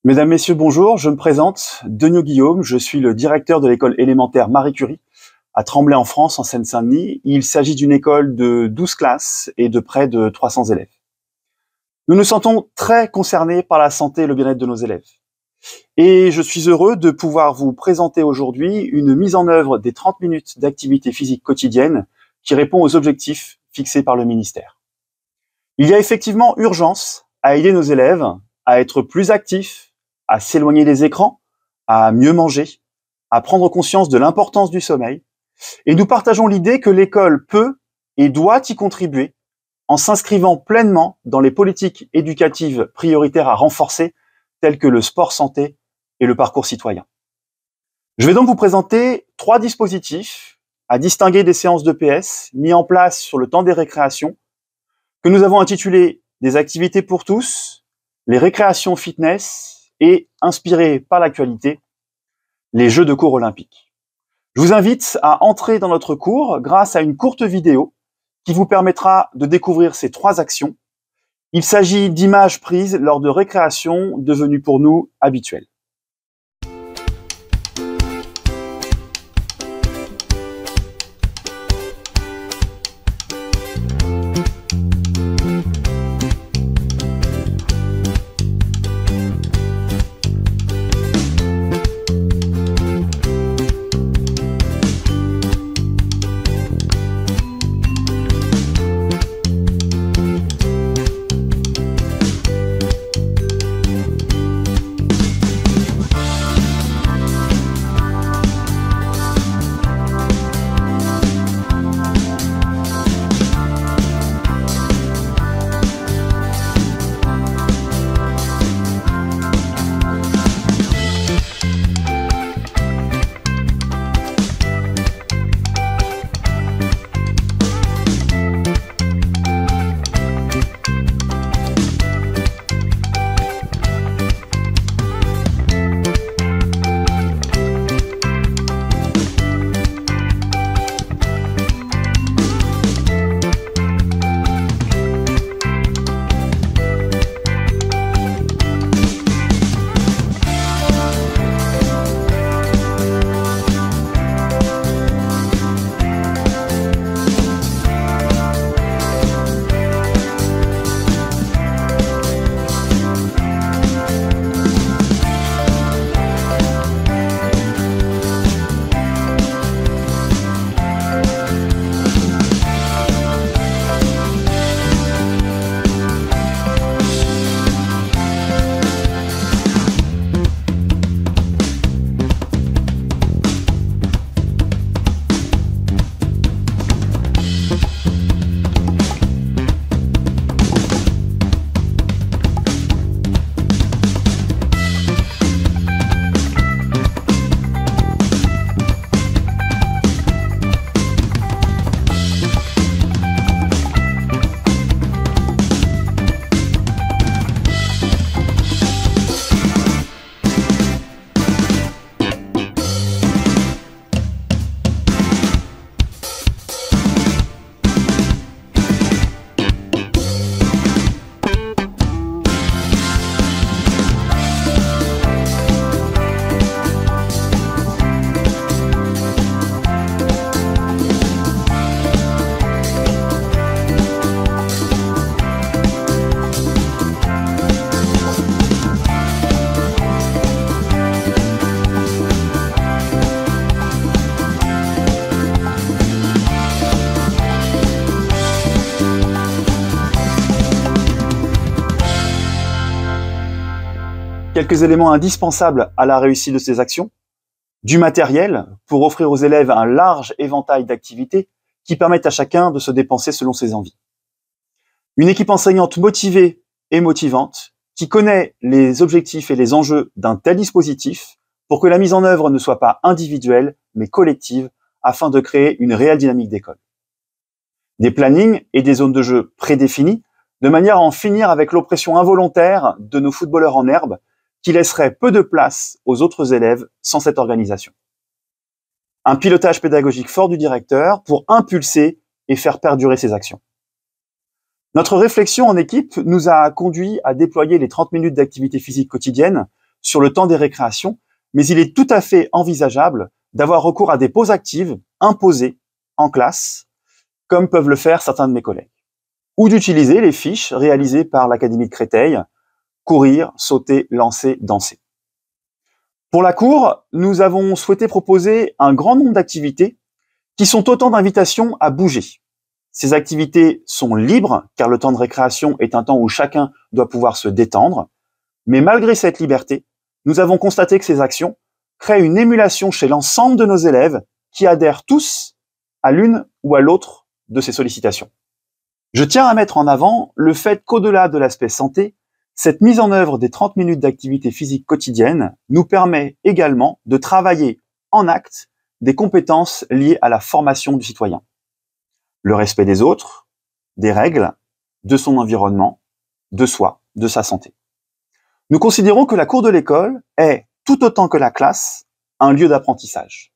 Mesdames, Messieurs, bonjour. Je me présente, Denio Guillaume. Je suis le directeur de l'école élémentaire Marie Curie à Tremblay en France, en Seine-Saint-Denis. Il s'agit d'une école de 12 classes et de près de 300 élèves. Nous nous sentons très concernés par la santé et le bien-être de nos élèves. Et je suis heureux de pouvoir vous présenter aujourd'hui une mise en œuvre des 30 minutes d'activité physique quotidienne qui répond aux objectifs fixés par le ministère. Il y a effectivement urgence à aider nos élèves à être plus actifs, à s'éloigner des écrans, à mieux manger, à prendre conscience de l'importance du sommeil. Et nous partageons l'idée que l'école peut et doit y contribuer en s'inscrivant pleinement dans les politiques éducatives prioritaires à renforcer, telles que le sport santé et le parcours citoyen. Je vais donc vous présenter 3 dispositifs à distinguer des séances de PS mis en place sur le temps des récréations, que nous avons intitulés des activités pour tous, les récréations fitness et, inspirés par l'actualité, les Jeux de cours olympiques. Je vous invite à entrer dans notre cours grâce à une courte vidéo qui vous permettra de découvrir ces 3 actions. Il s'agit d'images prises lors de récréations devenues pour nous habituelles. Quelques éléments indispensables à la réussite de ces actions. Du matériel pour offrir aux élèves un large éventail d'activités qui permettent à chacun de se dépenser selon ses envies. Une équipe enseignante motivée et motivante qui connaît les objectifs et les enjeux d'un tel dispositif pour que la mise en œuvre ne soit pas individuelle mais collective afin de créer une réelle dynamique d'école. Des plannings et des zones de jeu prédéfinies de manière à en finir avec l'oppression involontaire de nos footballeurs en herbe qui laisserait peu de place aux autres élèves sans cette organisation. Un pilotage pédagogique fort du directeur pour impulser et faire perdurer ces actions. Notre réflexion en équipe nous a conduit à déployer les 30 minutes d'activité physique quotidienne sur le temps des récréations, mais il est tout à fait envisageable d'avoir recours à des pauses actives imposées en classe, comme peuvent le faire certains de mes collègues, ou d'utiliser les fiches réalisées par l'Académie de Créteil, courir, sauter, lancer, danser. Pour la cour, nous avons souhaité proposer un grand nombre d'activités qui sont autant d'invitations à bouger. Ces activités sont libres, car le temps de récréation est un temps où chacun doit pouvoir se détendre. Mais malgré cette liberté, nous avons constaté que ces actions créent une émulation chez l'ensemble de nos élèves qui adhèrent tous à l'une ou à l'autre de ces sollicitations. Je tiens à mettre en avant le fait qu'au-delà de l'aspect santé, cette mise en œuvre des 30 minutes d'activité physique quotidienne nous permet également de travailler en acte des compétences liées à la formation du citoyen. Le respect des autres, des règles, de son environnement, de soi, de sa santé. Nous considérons que la cour de l'école est, tout autant que la classe, un lieu d'apprentissage.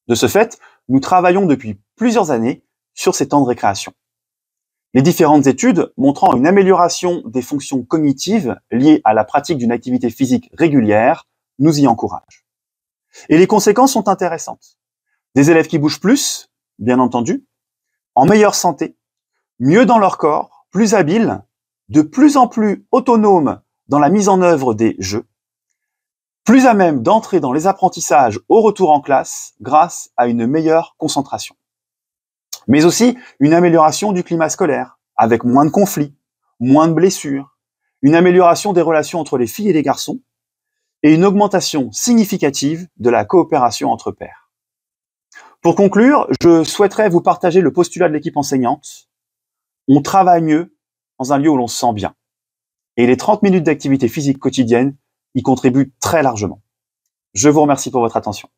De ce fait, nous travaillons depuis plusieurs années sur ces temps de récréation. Les différentes études montrant une amélioration des fonctions cognitives liées à la pratique d'une activité physique régulière nous y encouragent. Et les conséquences sont intéressantes. Des élèves qui bougent plus, bien entendu, en meilleure santé, mieux dans leur corps, plus habiles, de plus en plus autonomes dans la mise en œuvre des jeux, plus à même d'entrer dans les apprentissages au retour en classe grâce à une meilleure concentration. Mais aussi une amélioration du climat scolaire, avec moins de conflits, moins de blessures, une amélioration des relations entre les filles et les garçons, et une augmentation significative de la coopération entre pairs. Pour conclure, je souhaiterais vous partager le postulat de l'équipe enseignante. On travaille mieux dans un lieu où l'on se sent bien. Et les 30 minutes d'activité physique quotidienne y contribuent très largement. Je vous remercie pour votre attention.